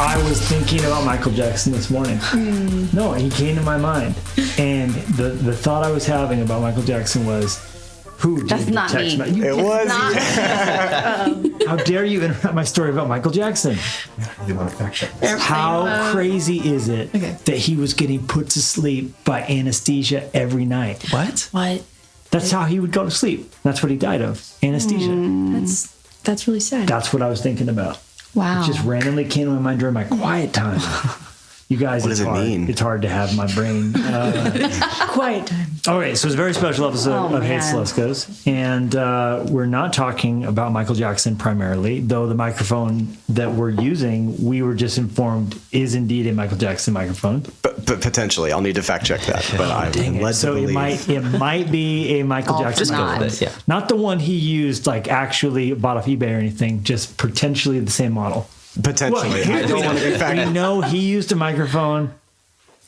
I was thinking about Michael Jackson this morning. No, he came to my mind. And the thought I was having about Michael Jackson was, who That's did the not text me. me? It was. How dare you interrupt my story about Michael Jackson? You want to fact check? How crazy is it that he was getting put to sleep by anesthesia every night? What? That's how he would go to sleep. That's what he died of, anesthesia. That's really sad. That's what I was thinking about. Wow. It just randomly came to my mind during my quiet time. You guys, What does it hard. mean? It's hard to have my brain. Quiet time. All right, so it's a very special episode of Hey man. Luskos, and we're not talking about Michael Jackson primarily, though the microphone that we're using, we were just informed, is indeed a Michael Jackson microphone. But potentially, I'll need to fact check that. But I'm led to So believe. it might be a Michael All Jackson for microphone. naught. This, yeah. Not the one he used, like actually bought off eBay or anything, just potentially the same model. Potentially. I don't want to be We fact. know he used a microphone,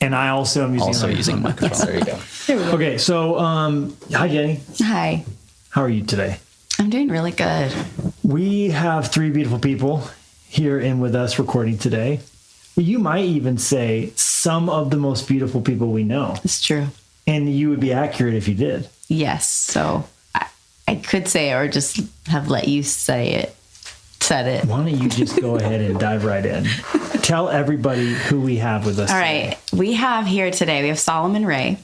and I also am using Also a using a microphone. microphone. There you go. Okay, so hi Jenny, Hi. how are you today? I'm doing really good. We have three beautiful people here in with us recording today. You might even say some of the most beautiful people we know, It's true. and you would be accurate if you did. Yes. So I could say it or just have let you say it. Said it. Why don't you just go ahead and dive right in? Tell everybody who we have with us. All today. right. We have here today, we have Solomon Ray.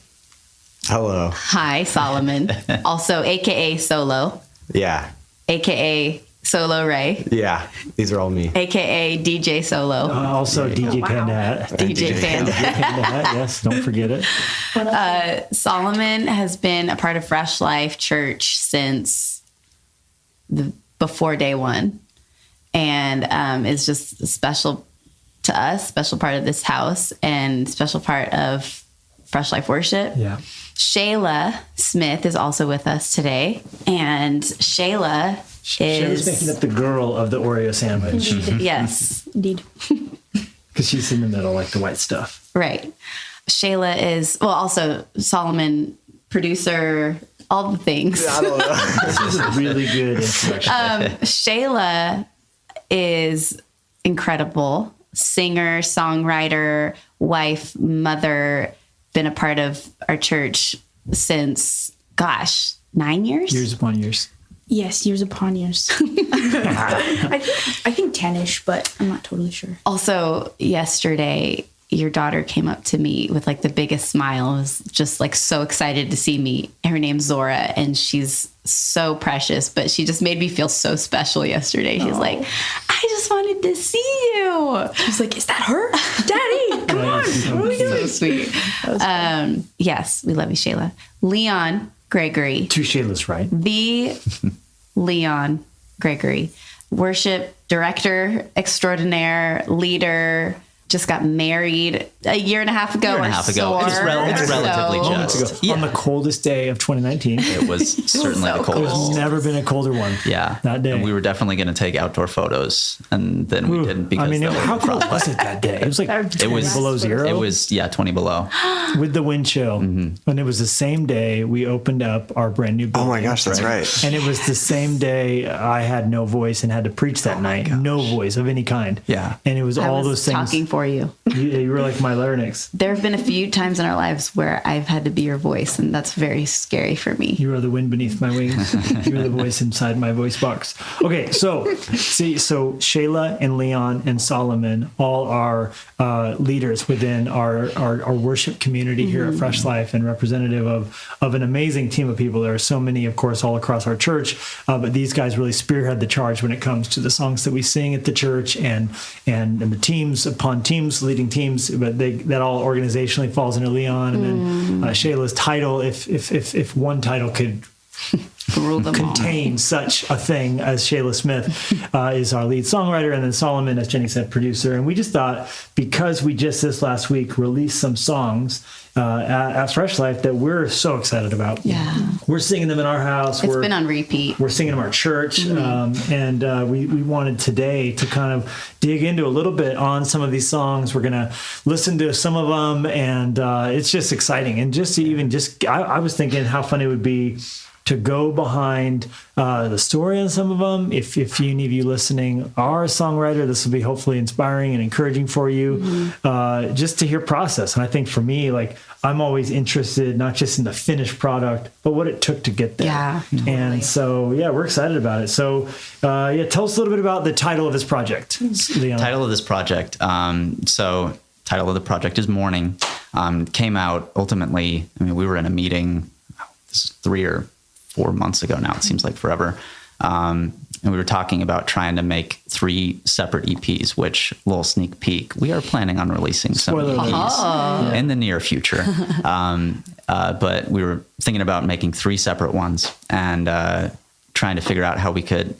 Hello. Hi, Solomon. Also, AKA Solo, Yeah. AKA Solo Ray, Yeah. These are all me. AKA DJ Solo, Also, DJ Panda Hat. DJ Panda. Panda Hat, yes, don't forget it. Solomon has been a part of Fresh Life Church since before day one, and is just special to us, special part of this house, and special part of Fresh Life Worship. Yeah. Shayla Smith is also with us today, and Shayla She was is making up the girl of the Oreo sandwich yes, Indeed. because she's in the middle, like the white stuff. right. Shayla is also Solomon, producer, all the things. I don't know. This is a really good introduction. Shayla is incredible. Singer, songwriter, wife, mother, been a part of our church since, 9 years? Years upon years. Yes, years upon years. I think 10-ish, but I'm not totally sure. Also, yesterday, your daughter came up to me with like the biggest smile. Was just like so excited to see me. Her name's Zora, and she's so precious, but she just made me feel so special yesterday. She was like, I just wanted to see you. She's like, is that her? Daddy, come on. What are we doing? So sweet. Yes, we love you, Shayla. Leon Gregory, Two Shaylas, right? the Leon Gregory, worship director extraordinaire, leader, just got married a year and a half ago. Year and a half ago. It's relatively Moments ago, just. Yeah. on the coldest day of 2019. It was certainly so the coldest. cold. There's never been a colder one. Yeah. That day. And we were definitely going to take outdoor photos, and then we Ooh, didn't because I mean, the how cold frostbite. was it that day? It was like It was below zero. It was 20 below. with the wind chill. And it was the same day we opened up our brand new building. Oh my gosh, that's right. And it was the same day I had no voice and had to preach that night. No voice of any kind. Yeah. And it was I all was those things. talking for you. You were like my larynx. There have been a few times in our lives where I've had to be your voice, and that's very scary for me. You are the wind beneath my wings. You are the voice inside my voice box. Okay, so Shayla and Leon and Solomon all are leaders within our worship community here at Fresh Life, and representative of an amazing team of people. There are so many, of course, all across our church, but these guys really spearhead the charge when it comes to the songs that we sing at the church, and the teams upon teams, leading teams. But that all organizationally falls under Leon, and then Shayla's title, if one title could Rule them all. contain such a thing as Shayla Smith is our lead songwriter, and then Solomon, as Jenny said, producer. And we just thought, because we just this last week released some songs at Fresh Life that we're so excited about. Yeah. We're singing them in our house. It's been on repeat. We're singing them at our church, and we wanted today to kind of dig into a little bit on some of these songs. We're going to listen to some of them, and it's just exciting. And I was thinking how fun it would be to go behind the story on some of them. If any of you listening are a songwriter, this will be hopefully inspiring and encouraging for you, just to hear process. And I think for me, like, I'm always interested not just in the finished product, but what it took to get there. Yeah, totally. And so, yeah, we're excited about it. So, tell us a little bit about the title of this project, Leon. Title of this project. Title of the project is Morning. Came out ultimately. I mean, we were in a meeting 3 or 4 months ago now. It seems like forever. And we were talking about trying to make 3 separate EPs, which, little sneak peek, we are planning on releasing some Spoiler alert. EPs in the near future. But we were thinking about making 3 separate ones and trying to figure out how we could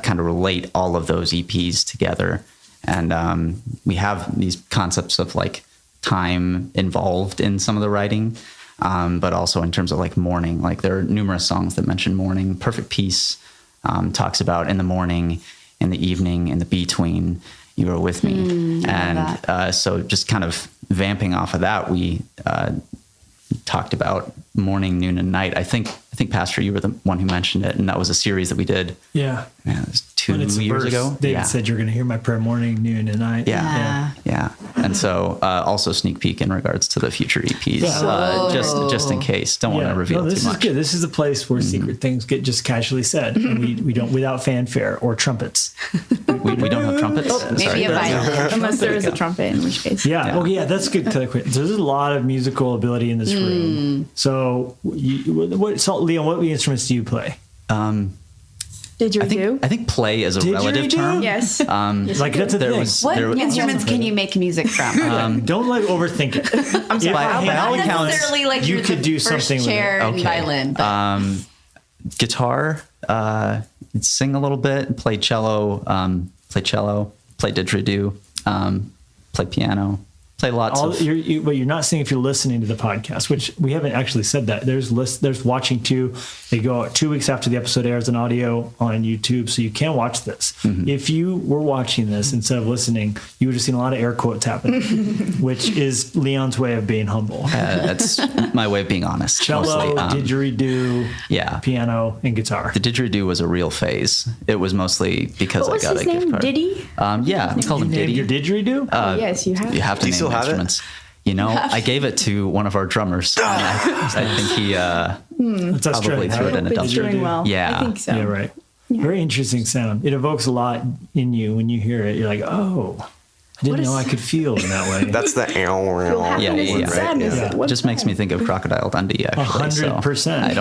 kind of relate all of those EPs together. And we have these concepts of like time involved in some of the writing, but also in terms of like morning. Like there are numerous songs that mention morning. Perfect Peace talks about in the morning, in the evening, in the between, you are with me. So just kind of vamping off of that, we talked about morning, noon, and night. I think Pastor, you were the one who mentioned it, and that was a series that we did. Yeah. Man, it was 2 When it's years verse, ago. David said you're going to hear my prayer morning, noon, and night. Yeah. And so also sneak peek in regards to the future EPs, just in case. Don't want to reveal this too is much. good. This is a place where secret things get just casually said, and we don't without fanfare or trumpets. We don't have trumpets. Maybe a violin. Unless there is a trumpet, in which case. Yeah. Oh, yeah. That's good. There's a lot of musical ability in this room. So, Leon, what instruments do you play? Didgeridoo? I think play is a relative Didgeridoo? term. Yes. Like that's a thing. What instruments can you make music from? Don't like overthink it. I'm sorry. by all Not accounts, necessarily like you you're could the do first something with it. chair and Okay. violin. But Guitar, sing a little bit, play cello, play didgeridoo, play piano, play lots of. What you're not seeing if you're listening to the podcast, which we haven't actually said that. There's watching too. They go out 2 weeks after the episode airs in audio on YouTube, so you can watch this. If you were watching this instead of listening, you would have seen a lot of air quotes happen, which is Leon's way of being humble. That's my way of being honest. Cello, mostly. didgeridoo, piano, and guitar. The didgeridoo was a real phase. It was mostly because What was I got his a gift name? card. Diddy? Yeah, we called him Named Diddy. your didgeridoo? Yes, you have. You have to Do you name still have it? instruments. You know, I gave it to one of our drummers. And I think he It's probably Australian. threw it in a It's dumpster. doing well. Yeah. I think so. Yeah, right. Very interesting sound. It evokes a lot in you when you hear it. You're like, oh, I didn't know I could feel in that way. That's the Happiness Yeah, yeah, and yeah. sadness Yeah. at It one just makes me time. think of Crocodile Dundee, actually. 100%. So I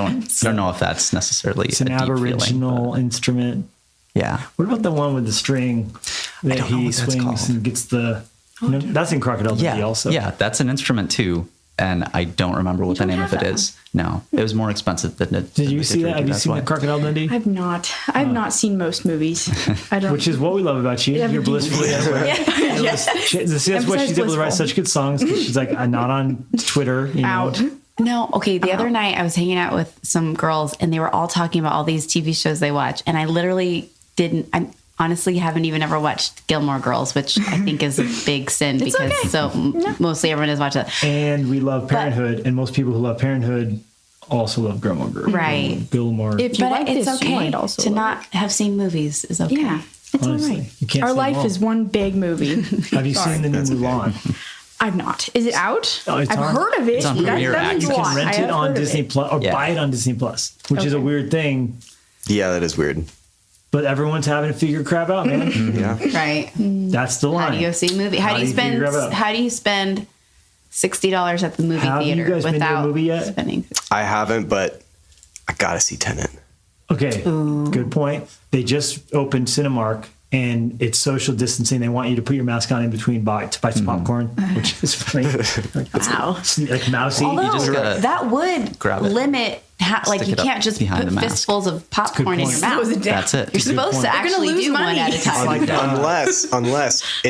don't know if that's necessarily It's an a deep Aboriginal feeling, but instrument. yeah. What about the one with the string that don't know he what that's swings called. and gets the? No, that's in Crocodile Dundee Yeah, also. yeah, that's an instrument too, and I don't remember what the name of it is. No, it was more expensive than it. Did you see that? Have you seen the Crocodile Dundee? I've not. I've not seen most movies. I don't. Which is what we love about you. Yeah, You're but blissfully unaware. yes. That's why she's able to write blissful. such good songs. 'Cause she's like, I'm not on Twitter. You know. Out. no, okay. The other night I was hanging out with some girls and they were all talking about all these TV shows they watch. And I literally didn't, I honestly haven't even ever watched Gilmore Girls, which I think is a big sin because okay. mostly everyone has watched it. And we love Parenthood, and most people who love Parenthood also love Gilmore Girls. Right. Gilmore. If you But like it's this, you okay might also to love not have seen movies is okay. it. Yeah, it's all Honestly, right. you can't Our say life no. is one big movie. Have you seen the new Mulan? I've not. Is it out? Oh, it's I've on- heard of it. it's on Premiere That means Access. You a can lot. rent I it have on heard of Disney it. Plus or Yeah. buy it on Disney Plus, which is a Okay. weird thing. Yeah, that is weird. But everyone's having to figure crap out, man. Yeah. Right. That's the line. How do you go see a movie? How do you figure it out? spend $60 at the movie Have you theater guys been to a without movie yet? spending? I haven't, but I gotta see Tenet. Okay, good point. They just opened Cinemark, and it's social distancing. They want you to put your mask on in between bites some popcorn, which is funny. Wow. Like mousy. Although You just gotta that would grab it. limit like Stick you it up can't just behind put the mask. fistfuls of popcorn in your point. mouth. Slows it down. That's it. You're supposed to point. They're gonna actually lose do one money. at a time. Like, Unless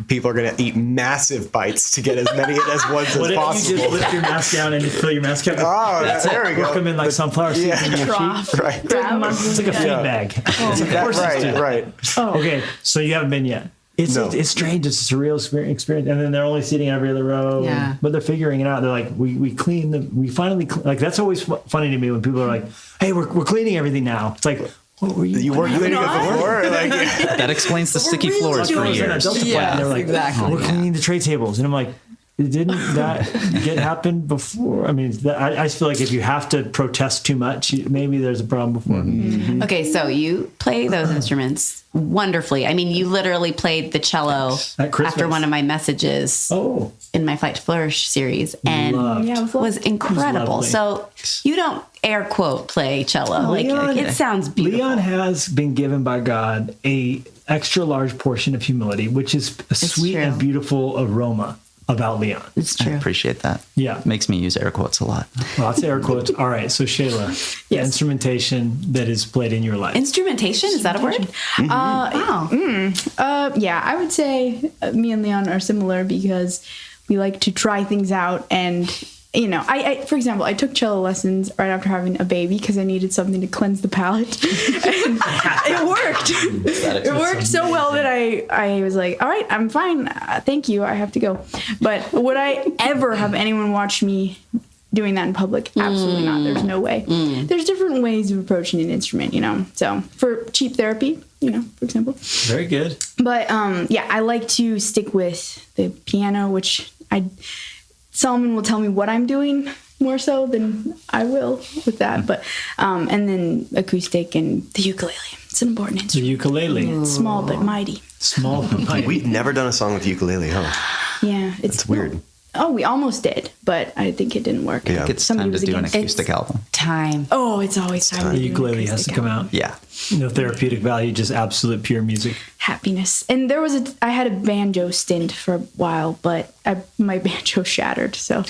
people are gonna eat massive bites to get as many as ones what as if you possible. just lift your mask down and you fill your mask up? Oh, there we Work go. them in like sunflower seeds in your cheek. Trough. Right. It's like a feed bag. Of course it's Right. do. Right. Okay, so you haven't been yet. It's strange. It's a surreal experience. And then they're only seating every other row. Yeah. But they're figuring it out. They're like, we finally, like, that's always funny to me when people are like, hey, we're cleaning everything now. It's like, what were you weren't cleaning it before? Like, That explains the sticky floors for years. And they're like, exactly. we're cleaning the tray tables. And I'm like, didn't that happen before? I mean, I feel like if you have to protest too much, maybe there's a problem before. Okay, so you play those instruments wonderfully. I mean, you literally played the cello At Christmas. after one of my messages in my Flight to Flourish series, and Loved. Yeah, it was incredible. lovely. So you don't air quote play cello. Leon- it sounds beautiful. Leon has been given by God a extra large portion of humility, which is a sweet true. and beautiful aroma about Leon. It's I true. appreciate that. Yeah. Makes me use air quotes a lot. Lots of air quotes. All right. So Shayla, the Yes. instrumentation that is played in your life. Instrumentation, is that a word? Wow. Yeah, I would say me and Leon are similar because we like to try things out. And, you know, I for example, I took cello lessons right after having a baby because I needed something to cleanse the palate. And it worked. It worked so well that I was like, all right, I'm fine. Thank you. I have to go. But would I ever have anyone watch me doing that in public? Absolutely not. There's no way. There's different ways of approaching an instrument, you know. So for cheap therapy, you know, for example. Very good. But yeah, I like to stick with the piano, which Solomon will tell me what I'm doing more so than I will with that. But and then acoustic and the ukulele. It's an important The instrument. ukulele. Small but mighty. Small but mighty. we've never done a song with ukulele, huh? Yeah, It's weird. Oh, we almost did, but I think it didn't work. Yeah. I think it's Somebody time to was do an against- acoustic album. Time. Oh, it's always time. The to do an ukulele has to acoustic come album. out. Yeah. No therapeutic value, just absolute pure music. Happiness. And there was I had a banjo stint for a while, but my banjo shattered, so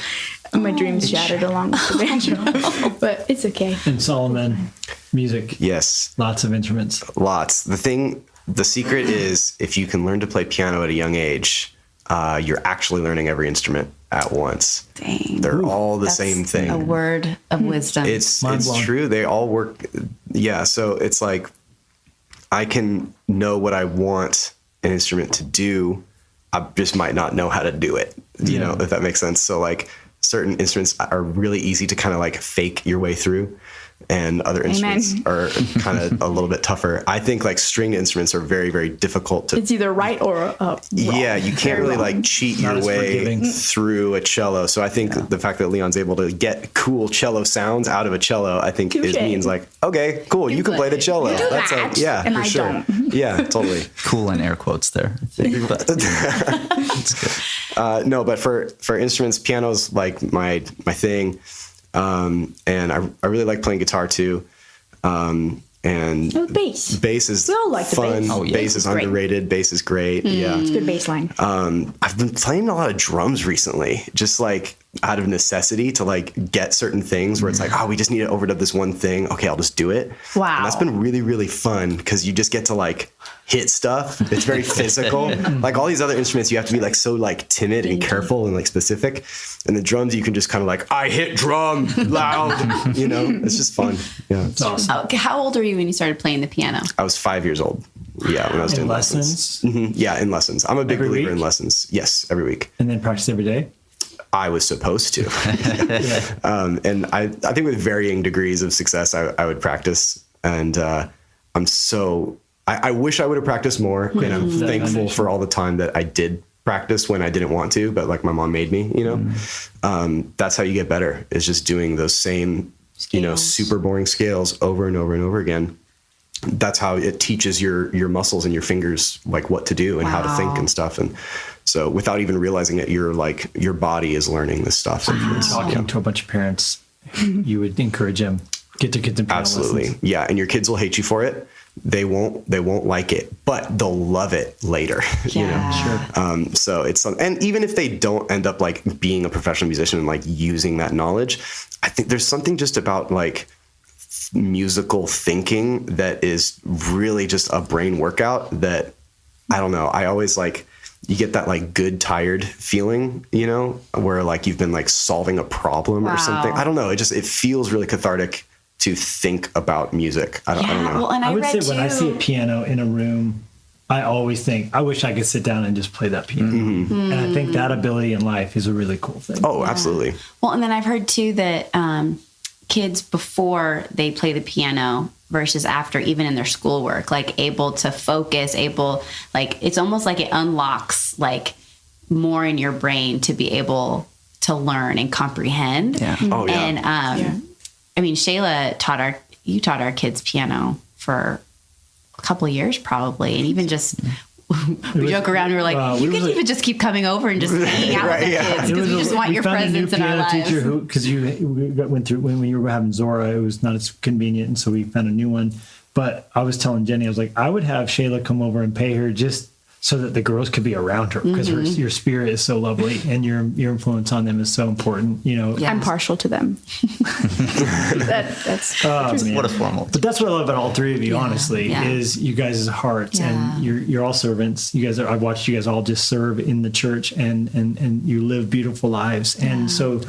my dreams shattered along with the banjo. But it's okay. And Solomon, music. Yes, Lots of instruments. lots. The secret is if you can learn to play piano at a young age, you're actually learning every instrument at once. Dang. They're all the That's same thing. A word of wisdom. It's Mind blown. true. They all work. Yeah. So it's like I can know what I want an instrument to do. I just might not know how to do it. You know, if that makes sense. So like certain instruments are really easy to kind of like fake your way through. And other instruments are kind of a little bit tougher. I think like stringed instruments are very, very difficult to. It's either right or wrong. Yeah, you can't really like cheat Not your as way forgiving. through a cello. So I think the fact that Leon's able to get cool cello sounds out of a cello, I think Touche. means like, okay, cool, you can play the cello. You do That's that, like, yeah, and for I sure. don't. Yeah, totally. Cool in air quotes there. I think. But it's good. No, but for instruments, piano's like my thing, and I really like playing guitar too. And Oh, bass. bass is We all like the fun. bass. Oh, yeah. Bass is Great. underrated. Bass is great. Yeah. It's a good bass line. I've been playing a lot of drums recently, just like out of necessity to like get certain things where it's like, oh, we just need to overdub this one thing. Okay, I'll just do it. Wow. And that's been really, really fun because you just get to like hit stuff. It's very physical. Like all these other instruments, you have to be like so like timid and careful and like specific. And the drums, you can just kind of like, I hit drum loud, you know, it's just fun. Yeah. It's awesome. Okay, how old were you when you started playing the piano? I was 5 years old. Yeah. When I was In doing lessons? Yeah. In lessons. I'm a big Every believer week? in lessons. Yes. Every week. And then practice every day. I was supposed to. And I think with varying degrees of success, I would practice. And I wish I would have practiced more. And I'm That thankful foundation. for all the time that I did practice when I didn't want to, but like my mom made me, you know. That's how you get better, is just doing those same, you know, Scales. super boring scales over and over and over again. That's how it teaches your muscles and your fingers like what to do and how to think Wow. and stuff. And so without even realizing it, you're like your body is learning this stuff. Talking to a bunch of parents, you would encourage them, get their kids in piano Absolutely. lessons. Yeah. And your kids will hate you for it. They won't like it, but they'll love it later. You know? Yeah. Sure. So it's and even if they don't end up like being a professional musician and like using that knowledge, I think there's something just about like musical thinking that is really just a brain workout that I don't know. I always like, you get that like good tired feeling, you know, where like you've been like solving a problem or something. Wow. I don't know. It feels really cathartic to think about music. I don't know. Well, and I, I would read say when I see a too. piano in a room, I always think, I wish I could sit down and just play that piano. And I think that ability in life is a really cool thing. Oh, absolutely. Well, and then I've heard too that kids before they play the piano versus after, even in their schoolwork, like able to focus, like it's almost like it unlocks like more in your brain to be able to learn and comprehend. Yeah. Oh, yeah. And I mean, Shayla taught our kids piano for a couple of years probably, and even just we joke around. We were like, you can even just keep coming over and just hanging out with the kids because we just want your presence in our lives. Teacher because we went through when you were having Zora, it was not as convenient, and so we found a new one. But I was telling Jennie, I was like, I would have Shayla come over and pay her just so that the girls could be around her because your spirit is so lovely and your influence on them is so important. You know, Yeah. I'm partial to them. That's What a formal. But that's what I love about all three of you, honestly, Yeah. is you guys' hearts and you're all servants. You guys I've watched you guys all just serve in the church and you live beautiful lives. And so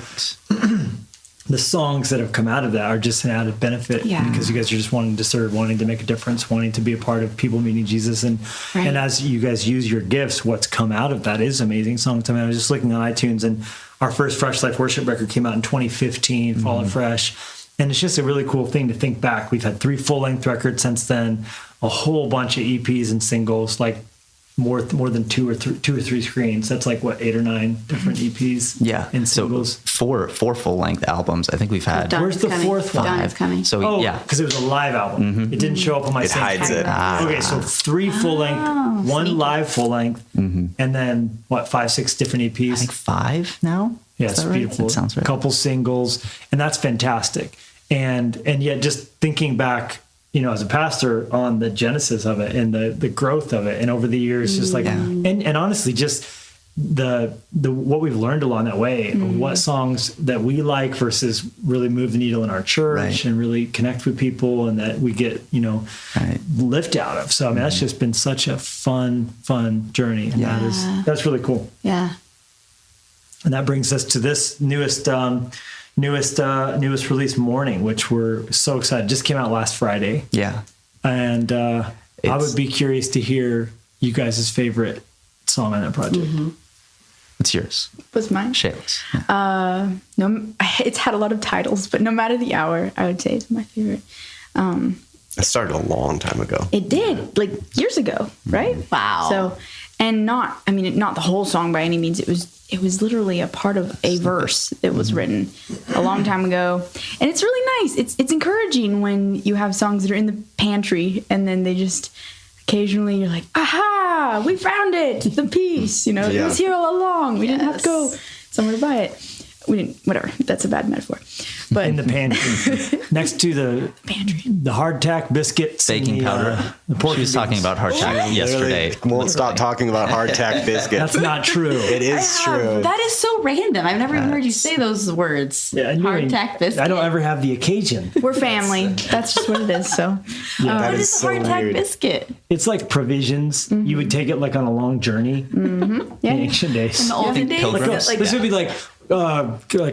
the songs that have come out of that are just an added benefit because you guys are just wanting to serve, wanting to make a difference, wanting to be a part of people meeting Jesus. And and as you guys use your gifts, what's come out of that is amazing songs. I mean, I was just looking on iTunes and our first Fresh Life worship record came out in 2015, Fall Afresh. And it's just a really cool thing to think back. We've had 3 full-length records since then, a whole bunch of EPs and singles, like more than 2 or 3 screens. That's like what, 8 or 9 different EPs. Yeah. So and singles. Four full length albums. I think we've had. Dawn Where's is the coming. fourth one? Dawn is coming. So yeah. because it was a live album. It didn't show up on my. It hides it. Okay, so 3 full length, 1 live full length, and then what, 5, 6 different EPs. I think 5 now. Yeah, Is it's that right? beautiful. That sounds right. A couple singles, and that's fantastic. And yet, just thinking back, you know, as a pastor, on the genesis of it and the growth of it, and over the years, just like, and honestly, just the what we've learned along that way, of what songs that we like versus really move the needle in our church and really connect with people, and that we get, you know, lift out of. So I mean, that's just been such a fun journey, and that's really cool. Yeah. And that brings us to this newest release, Morning, which we're so excited. Just came out last Friday. Yeah. And I would be curious to hear you guys' favorite song on that project. What's yours? was mine. Shayla's. No, it's had a lot of titles, but No Matter the Hour, I would say is my favorite. It started a long time ago. It did, like years ago, right? Wow. So, and not the whole song by any means. It was literally a part of a verse that was written a long time ago. And it's really nice. It's encouraging when you have songs that are in the pantry and then they just occasionally you're like, aha, we found it, the piece, you know, it was here all along. We didn't have to go somewhere to buy it. We didn't, whatever. That's a bad metaphor. But In the pantry, next to the pantry. the hardtack biscuits, Baking and powder. the pork She was talking about hardtack yesterday. Literally won't stop talking about hardtack biscuits. That's not true. It is true. That is so random. I've never even heard you say those words. Yeah, and you ain't- Hardtack biscuit. I don't ever have the occasion. We're family. That's just what it is. So That What is is a so hardtack weird. biscuit? It's like provisions. You would take it like on a long journey in ancient days. In the olden days? Pilgrims? Like, This would be like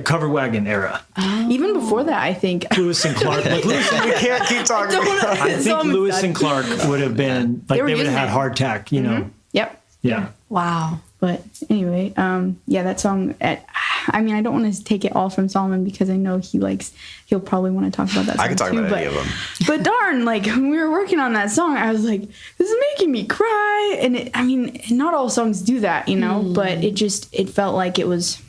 cover wagon era. even before that, I think. Lewis and Clark. Like Lewis, We can't keep talking about I think Lewis and Clark would have been like were they would using have had it. hardtack. You know, Yep. yeah. wow. But anyway, that song. I mean, I don't want to take it all from Solomon because I know he'll probably want to talk about that song I can talk too. about but, any of them. But darn, like when we were working on that song, I was like, this is making me cry. And I mean, not all songs do that, you know, but it felt like it was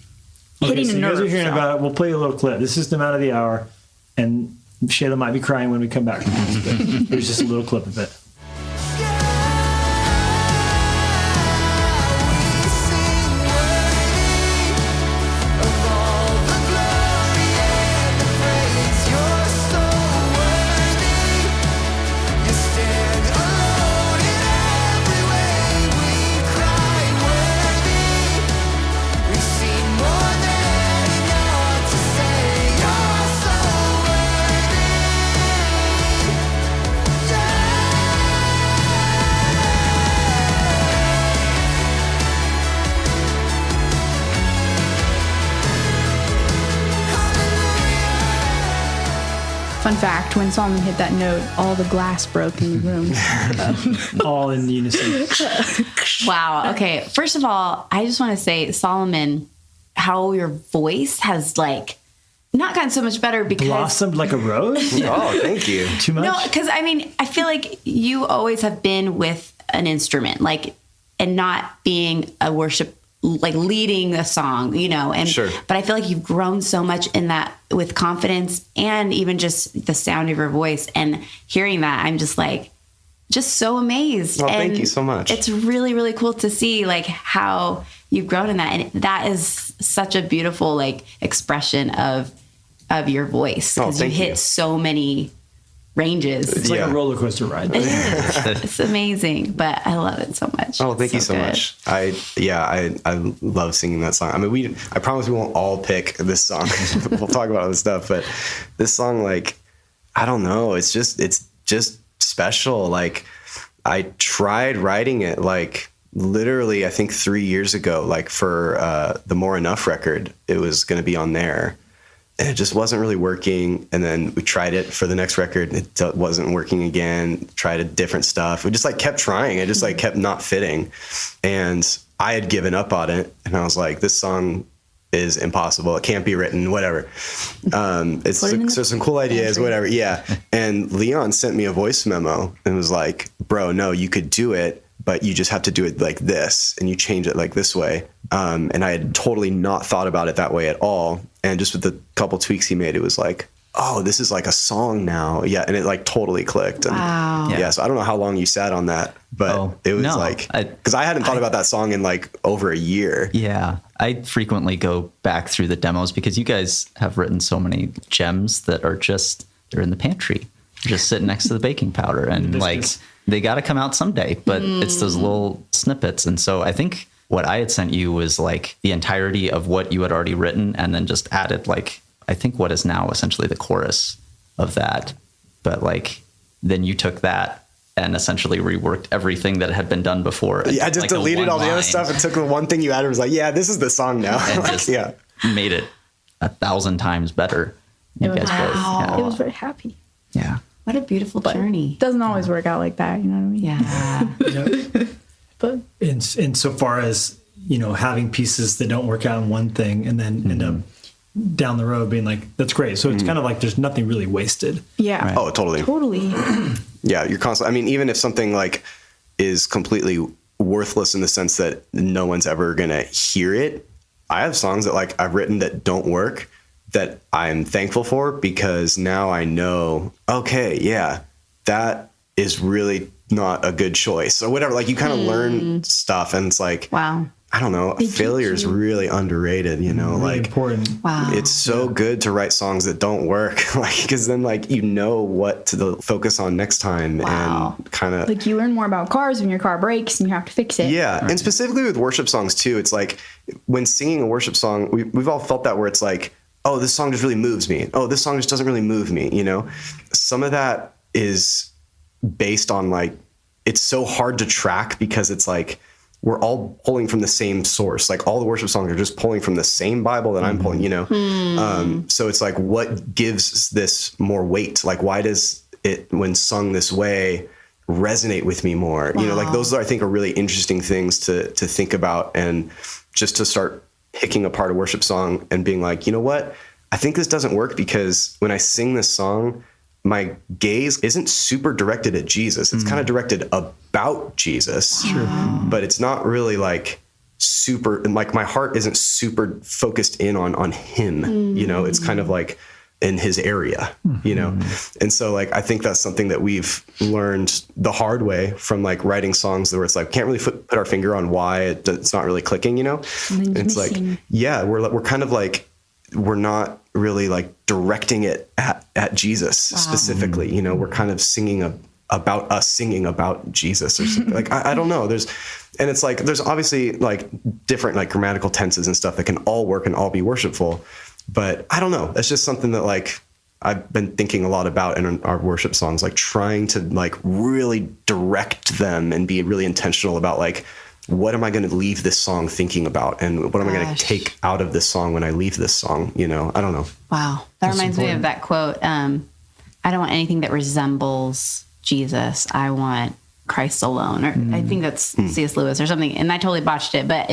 hitting so a you nerve. guys are hearing so. about it. We'll play a little clip. This is the amount of the hour, and Shayla might be crying when we come back. Here's just a little clip of it. Fun fact, when Solomon hit that note, all the glass broke in the room. All in unison. Wow. Okay. First of all, I just want to say, Solomon, how your voice has like not gotten so much better because Blossomed like a rose? Oh, thank you. Too much? no, because I mean, I feel like you always have been with an instrument, like, and not being a worship, like leading a song, you know, and, Sure. but I feel like you've grown so much in that with confidence and even just the sound of your voice, and hearing that, I'm just like, just so amazed. Well, and thank you so much. It's really, really cool to see like how you've grown in that. And that is such a beautiful like expression of your voice, Oh, because you thank hit you. so many ranges. It's like Yeah. a roller coaster ride. It's amazing, but I love it so much. Oh, thank you so good. much. I love singing that song. I mean, I promise we won't all pick this song. We'll talk about other stuff, but this song, like, I don't know. It's just special. Like, I tried writing it like literally, I think 3 years ago, like for the More Enough record, it was going to be on there. And it just wasn't really working. And then we tried it for the next record. It wasn't working again. Tried different stuff. We just like kept trying. It just like kept not fitting. And I had given up on it. And I was like, this song is impossible. It can't be written, whatever. It's so some cool ideas, whatever. Yeah. And Leon sent me a voice memo and was like, bro, no, you could do it, but you just have to do it like this. And you change it like this way. And I had totally not thought about it that way at all. And just with the couple tweaks he made, it was like, oh, this is like a song now. Yeah. And it like totally clicked. And Wow. yeah. So I don't know how long you sat on that, but it was like, because I hadn't thought about that song in like over a year. Yeah. I frequently go back through the demos because you guys have written so many gems that are just, they're in the pantry, just sitting next to the baking powder. And like, they got to come out someday, but it's those little snippets. And so I think what I had sent you was like the entirety of what you had already written, and then just added like, I think what is now essentially the chorus of that. But like, then you took that and essentially reworked everything that had been done before. Yeah, I just like deleted all the other stuff and took the one thing you added, was like, yeah, this is the song now. and Like, just yeah. made it 1,000 times better. You guys both. Wow. It was very happy. Yeah. What a beautiful journey. It doesn't always work out like that, you know what I mean? Yeah. You know, But in so far as, you know, having pieces that don't work out in one thing and then end up down the road being like, that's great. So it's kind of like there's nothing really wasted. yeah. Right. Oh, totally. Totally. Yeah, you're constantly. I mean, even if something like is completely worthless in the sense that no one's ever gonna hear it, I have songs that like I've written that don't work that I'm thankful for, because now I know, okay, yeah, that is really not a good choice or whatever. Like you kind of learn stuff, and it's like, Wow. I don't know, failure is really underrated, you know, Really like important. Wow. it's so good to write songs that don't work, like, because then like you know what to focus on next time. Wow. And kind of Like you learn more about cars when your car breaks and you have to fix it. yeah. And specifically with worship songs too, it's like when singing a worship song, we've all felt that, where it's like, oh, this song just really moves me. Oh, this song just doesn't really move me. You know, some of that is based on like, it's so hard to track because it's like, we're all pulling from the same source. Like all the worship songs are just pulling from the same Bible that I'm pulling, you know? So it's like, what gives this more weight? Like, why does it, when sung this way, resonate with me more? You know, like those are, I think, are really interesting things to think about, and just to start picking apart a worship song and being like, you know what? I think this doesn't work because when I sing this song, my gaze isn't super directed at Jesus. It's kind of directed about Jesus, but it's not really like super, like my heart isn't super focused in on him, you know, it's kind of like in his area, you know? And so like, I think that's something that we've learned the hard way from like writing songs where it's like, can't really put our finger on why it's not really clicking, you know? And it's like, yeah, we're kind of like, we're not really like directing it at Jesus specifically, you know, we're kind of singing about us singing about Jesus or something. Like, I don't know. And it's like, there's obviously like different like grammatical tenses and stuff that can all work and all be worshipful, but I don't know. That's just something that like I've been thinking a lot about in our worship songs, like trying to like really direct them and be really intentional about like, what am I going to leave this song thinking about? And what am I going to take out of this song when I leave this song? You know, I don't know. Wow. That reminds me of that quote. I don't want anything that resembles Jesus. I want Christ alone. Or I think that's C.S. Lewis or something. And I totally botched it, but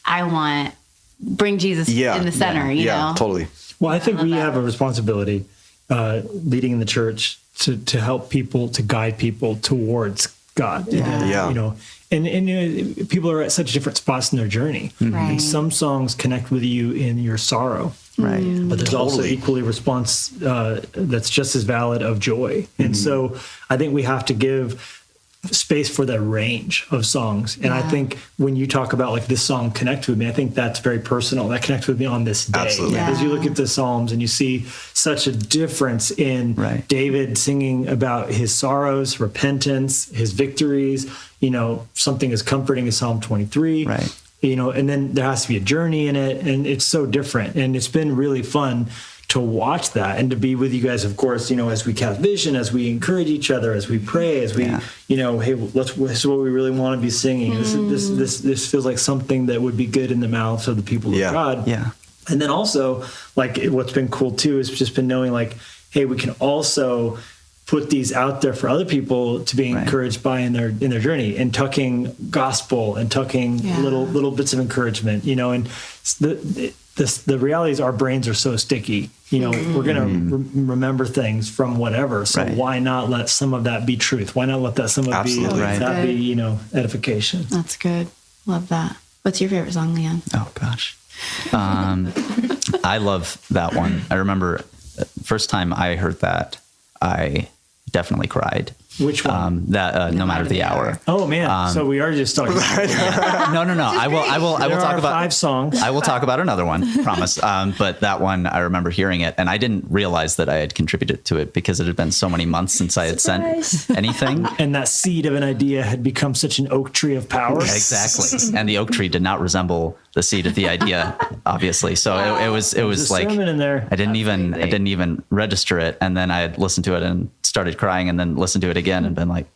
I want bring Jesus in the center, you know? Totally. Well, I think we have a responsibility leading in the church to help people, to guide people towards God. You know, and you know, people are at such different spots in their journey. Right. And some songs connect with you in your sorrow. Right. But there's also equally response that's just as valid of joy. And so I think we have to give space for that range of songs. And I think when you talk about like this song connect with me, I think that's very personal. That connects with me on this day. Absolutely. As you look at the Psalms and you see such a difference in David singing about his sorrows, repentance, his victories, you know, something as comforting as Psalm 23. Right. You know, and then there has to be a journey in it, and it's so different. And it's been really fun to watch that and to be with you guys, of course, you know, as we cast vision, as we encourage each other, as we pray, as we, you know, hey, this is what we really want to be singing. This feels like something that would be good in the mouths of the people of God. Yeah. And then also, like, what's been cool too is just been knowing, like, hey, we can also put these out there for other people to be encouraged by in their journey, and tucking gospel and tucking little bits of encouragement, you know. And the reality is our brains are so sticky, you know. We're gonna remember things from whatever, so why not let some of that be truth? Why not let that some of that be, you know, edification? That's good. Love that. What's your favorite song, Leon? Oh gosh, I love that one. I remember the first time I heard that, I definitely cried. Which one? No matter the hour. Oh man! So we are just talking. No. I will talk about 5 songs. I will talk about another one. Promise. But that one, I remember hearing it, and I didn't realize that I had contributed to it because it had been so many months since I had sent anything. And that seed of an idea had become such an oak tree of power. Exactly. And the oak tree did not resemble the seed of the idea, obviously. So it was like in there. I didn't even register it, and then I had listened to it and started crying, and then listened to it again and been like,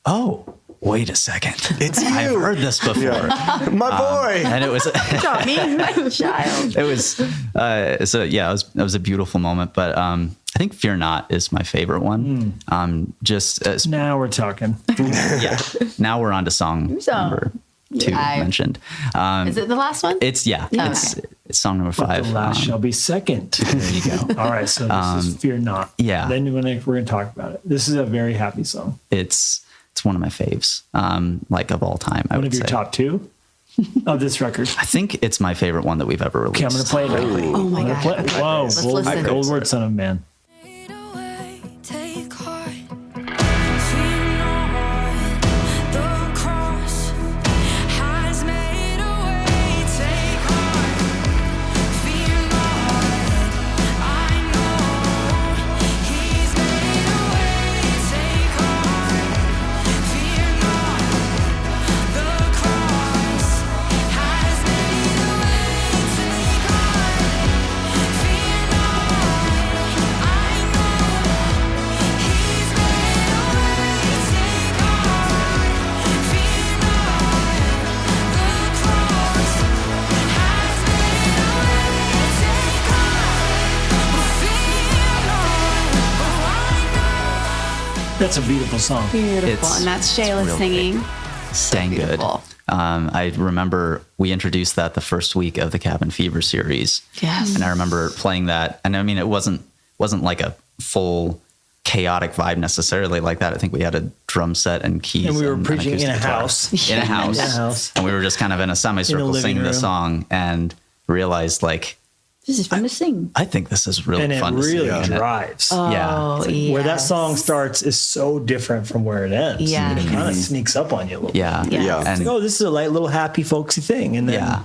oh, wait a second, It's you. I've heard this before. My boy. And it was Child. it was a beautiful moment. But I think Fear Not is my favorite one. Just Now we're talking. now we're on to song number 2 mentioned. Is it the last one? It's song number 5. The last shall be second. There you go. All right, so this is Fear Not. Yeah. Then we're going to talk about it. This is a very happy song. It's one of my faves, like of all time. One of your top 2 of this record. I think it's my favorite one that we've ever released. Okay, I'm going to play it quickly. Oh my God. Whoa, Let's listen. Old Word Son of Man. That's a beautiful song. Beautiful. And that's Shayla singing. Dang good. I remember we introduced that the first week of the Cabin Fever series. Yes. And I remember playing that. And I mean, it wasn't like a full chaotic vibe necessarily like that. I think we had a drum set and keys. And we were an preaching in a acoustic guitar. house. In a house. In a house. And we were just kind of in a semicircle living singing the room. song, and realized, like, This is fun to sing. I think this is really And it fun to sing. really drives. Oh, Yeah. Where that song starts is so different from where it ends. Yeah. And it kind of sneaks up on you a little bit. Yeah. Yeah. It's And like, oh, this is a light little happy folksy thing. And then,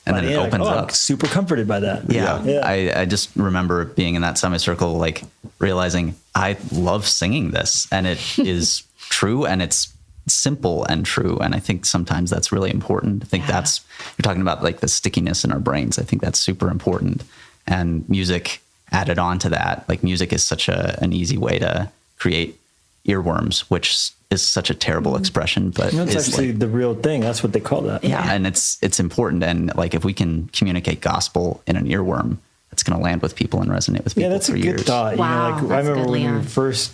and then it opens I'm up. super comforted by that. Yeah. I just remember being in that semicircle, like realizing I love singing this, and it is true, and it's simple and true. And I think sometimes that's really important. I think that's, you're talking about like the stickiness in our brains. I think that's super important. And music added on to that. Like, music is such an easy way to create earworms, which is such a terrible expression, but That's is actually like, the real thing. That's what they call that. and it's important. And like, if we can communicate gospel in an earworm, that's going to land with people and resonate with people Yeah, that's for a good years. thought. Wow, You know, like I that's remember good, when we were Leon. first,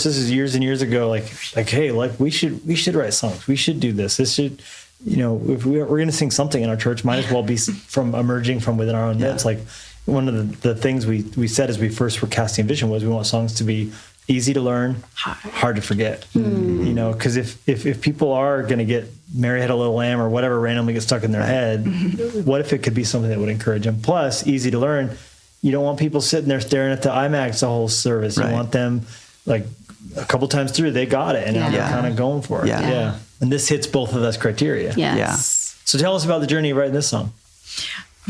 this is years and years ago. Like, hey, like we should write songs. We should do this. This should, you know, if we're going to sing something in our church, might as well be from emerging from within our own midst. Like one of the things we said as we first were casting vision was we want songs to be easy to learn, hard to forget. You know, because if people are going to get Mary Had a Little Lamb or whatever randomly gets stuck in their head, what if it could be something that would encourage them? Plus, easy to learn. You don't want people sitting there staring at the IMAX the whole service. You Right. want them, like, a couple times through, they got it, and now they're Yeah. kind of going for it. Yeah. And this hits both of those criteria. Yes. So tell us about the journey of writing this song.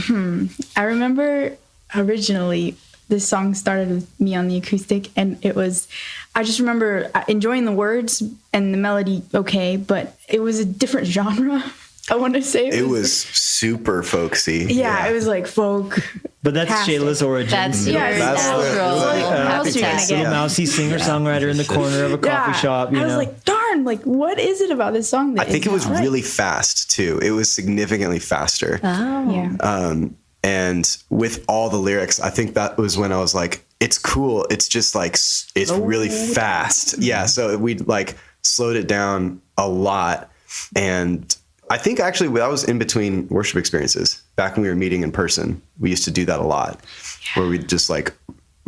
I remember originally this song started with me on the acoustic, and I just remember enjoying the words and the melody, okay, but it was a different genre. I want to say It was super folksy. yeah, it was like folk. But that's Fantastic. Shayla's origin. That's your Yeah, that's the- natural like, how else you gonna habitat. get- Little mousy singer-songwriter in the corner of a coffee shop. You I was know? like, darn, like what is it about this song that I think is it was not right? really fast too. It was significantly faster. Yeah. And with all the lyrics, I think that was when I was like, it's cool. It's just like, it's really fast. Yeah. So we like slowed it down a lot. And I think actually that was in between worship experiences. Back when we were meeting in person, we used to do that a lot where we just like,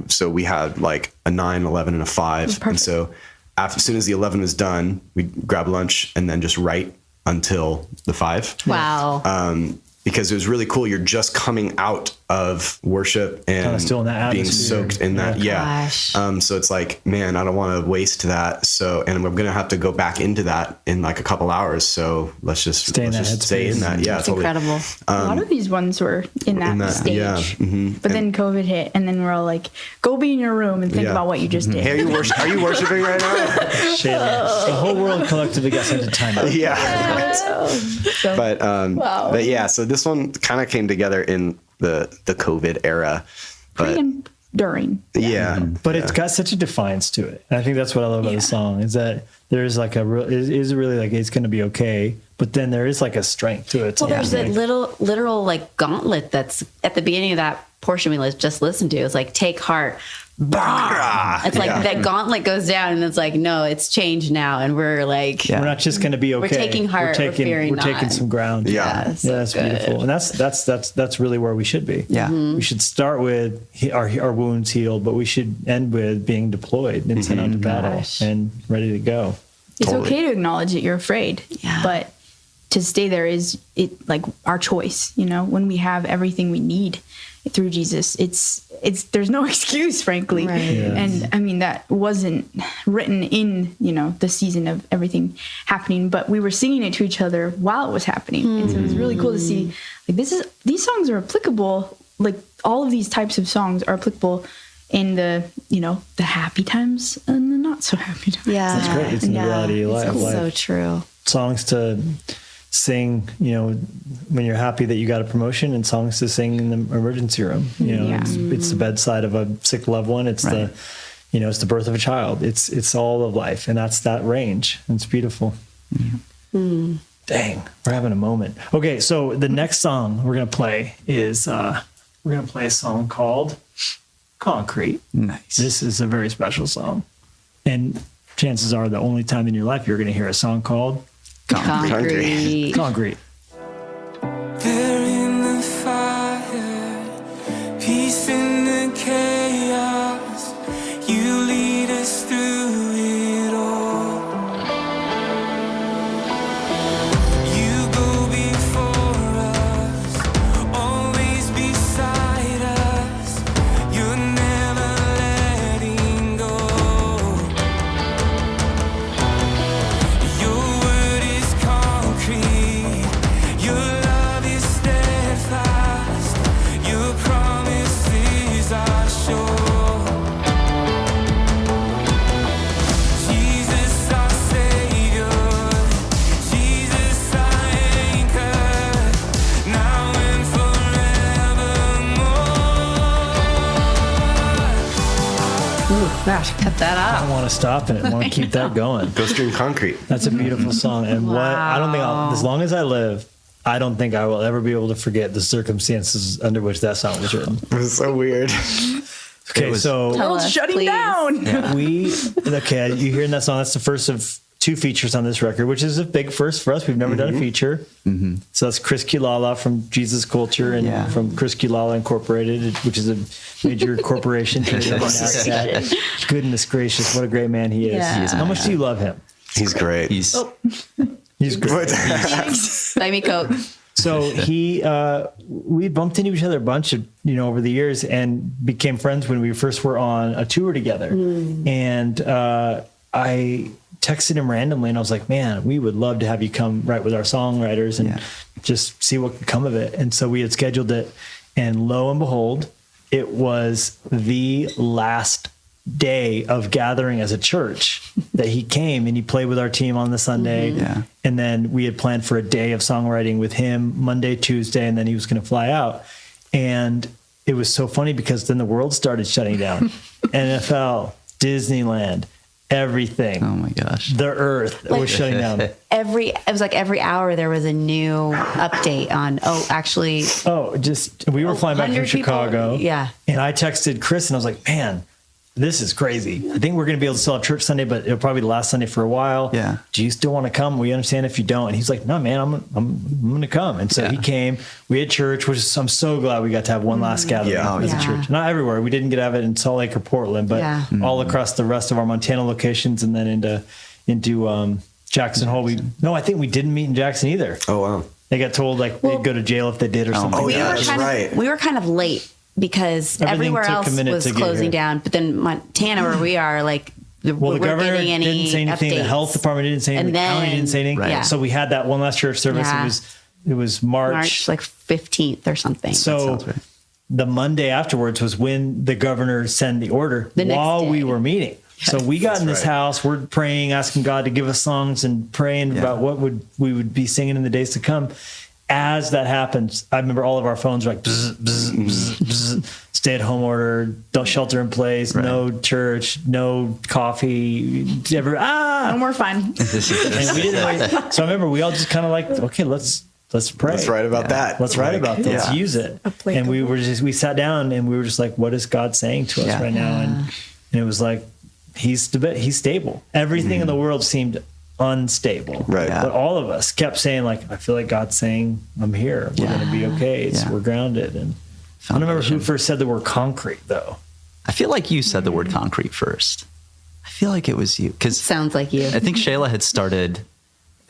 so we had like a 9, 11, and a 5. And perfect. so as soon as the 11 was done, we'd grab lunch and then just write until the 5. Wow. Because it was really cool. You're just coming out of worship and Kinda still in that being atmosphere. soaked in that. Yeah. Gosh. So it's like, man, I don't want to waste that. So, and I'm going to have to go back into that in like a couple hours. So let's just Stay in that stay in headspace. that. Yeah. That's totally. incredible. A lot of these ones were in that, stage. Yeah. But then COVID hit, and then we're all like, go be in your room and think Yeah. about what you just did. Hey, are you worshiping right now? Shayla, the whole world collectively got sent to timeout. Yeah. So, But yeah, so this one kind of came together in the COVID era. But and during. yeah. But it's got such a defiance to it. And I think that's what I love about the song is that there's like a real, is really like, it's going to be okay. But then there is like a strength to it. Well, there's that Like, literal like gauntlet that's at the beginning of that portion we just listened to. It's like, take heart. Bah! It's like that gauntlet goes down, and it's like, no, it's changed now, and we're like, we're not just going to be okay. We're taking heart, we're fearing we're taking not. some ground. Yeah. so that's good. beautiful. And that's really where we should be. Yeah. We should start with our wounds healed, but we should end with being deployed and sent out to battle Gosh. and ready to go. It's okay to acknowledge that you're afraid, Yeah. but to stay there is it like our choice. You know, when we have everything we need through Jesus, it's there's no excuse, frankly. Right. Yeah. And I mean that wasn't written in the season of everything happening, but we were singing it to each other while it was happening, and so it was really cool to see like these songs are applicable. Like all of these types of songs are applicable in the the happy times and the not so happy times. Yeah. That's great. It's in the reality of life. So true. Songs to sing, when you're happy that you got a promotion, and songs to sing in the emergency room. It's the bedside of a sick loved one. It's Right. it's the birth of a child. It's all of life, and that's that range. It's beautiful. Dang, we're having a moment. Okay, so the next song we're gonna play is we're gonna play a song called Concrete. Nice. This is a very special song, and chances are the only time in your life you're gonna hear a song called Concrete. Concrete. There in the fire, peace in the chaos, you lead us through it all. You go before us, always beside us, you're never letting go. Your word is concrete, your love is steadfast, your promises are sure. Jesus our Savior, Jesus our anchor, now and forevermore. Gosh, cut that I out. don't want to stop it. I want to keep that going. Go stream concrete. That's a beautiful song. And what I don't think as long as I live, I don't think I will ever be able to forget the circumstances under which that song was written. It was so weird. Okay, so Tell World's us, shutting please. down. you hearing that song? That's the first of 2 features on this record, which is a big first for us. We've never done a feature. So that's Chris Kilala from Jesus Culture and from Chris Kilala Incorporated, which is a major corporation. Goodness gracious, what a great man he is. Yeah. How much do you love him? He's great. He's He's great. Buy me Coke. So we bumped into each other a bunch of, over the years and became friends when we first were on a tour together. And I texted him randomly and I was like, man, we would love to have you come write with our songwriters and just see what could come of it. And so we had scheduled it, and lo and behold, it was the last day of gathering as a church that he came, and he played with our team on the Sunday. And then we had planned for a day of songwriting with him Monday, Tuesday, and then he was going to fly out. And it was so funny because then the world started shutting down. NFL, Disneyland, everything. oh my gosh. The earth was shutting down. It was like every hour there was a new update on, We were flying back from 100 people, Chicago. yeah. And I texted Chris and I was like, man, this is crazy. I think we're going to be able to still have church Sunday, but it'll probably be the last Sunday for a while. Yeah. Do you still want to come? We understand if you don't. And he's like, no, man, I'm going to come. And so he came. We had church, which is, I'm so glad we got to have one last gathering as a church. Not everywhere. We didn't get to have it in Salt Lake or Portland, but all across the rest of our Montana locations, and then into Jackson Hole. I think we didn't meet in Jackson either. Oh, wow. They got told they'd go to jail if they did or something. Oh, yeah, that's right. We were kind of late because Everything everywhere took a else minute was to get closing here. down. But then Montana, where we are, like, Well, the we're governor getting any didn't say anything. The updates. health department didn't say anything. And The county then- didn't say anything. Right. So we had that one last church service. Yeah. It was March. like 15th or something. So sounds right. the Monday afterwards was when the governor sent the order The next while we day. were meeting. So we got in this house. We're praying, asking God to give us songs and praying about what we would be singing in the days to come. As that happens, I remember all of our phones were like, bzz, bzz, bzz, bzz, stay-at-home order, don't shelter in place, no church, no coffee, No more fun. And we didn't. So I remember we all just kind of like, okay, let's pray. Let's write about that. Let's write about this. Let's use it. And we sat down and we were just like, what is God saying to us right now? And it was like, he's stable. Everything in the world seemed unstable. Right. Yeah. But all of us kept saying, like, I feel like God's saying, I'm here. We're going to be okay. We're grounded. And I don't remember who first said the word concrete, though. I feel like you said the word concrete first. I feel like it was you. Because Sounds like you. I think Shayla had started,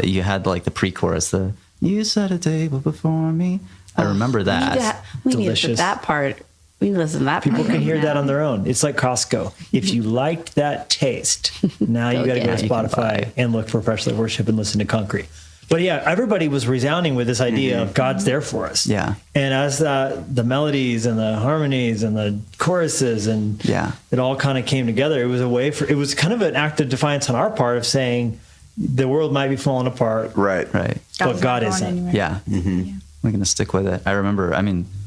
you had like the pre-chorus, you set a table before me. I remember that. We need to Delicious. put that part. We need to listen to that People part can right hear now. that on their own. It's like Costco. If you liked that taste, now you got to get go it. to You can buy Spotify it. and look for Freshly Worship and listen to Concrete. But yeah, everybody was resounding with this idea of God's there for us. Yeah. And as the melodies and the harmonies and the choruses and it all kind of came together, it was kind of an act of defiance on our part of saying the world might be falling apart, Right. but God not isn't. going anywhere. Yeah. We're going to stick with it. I remember,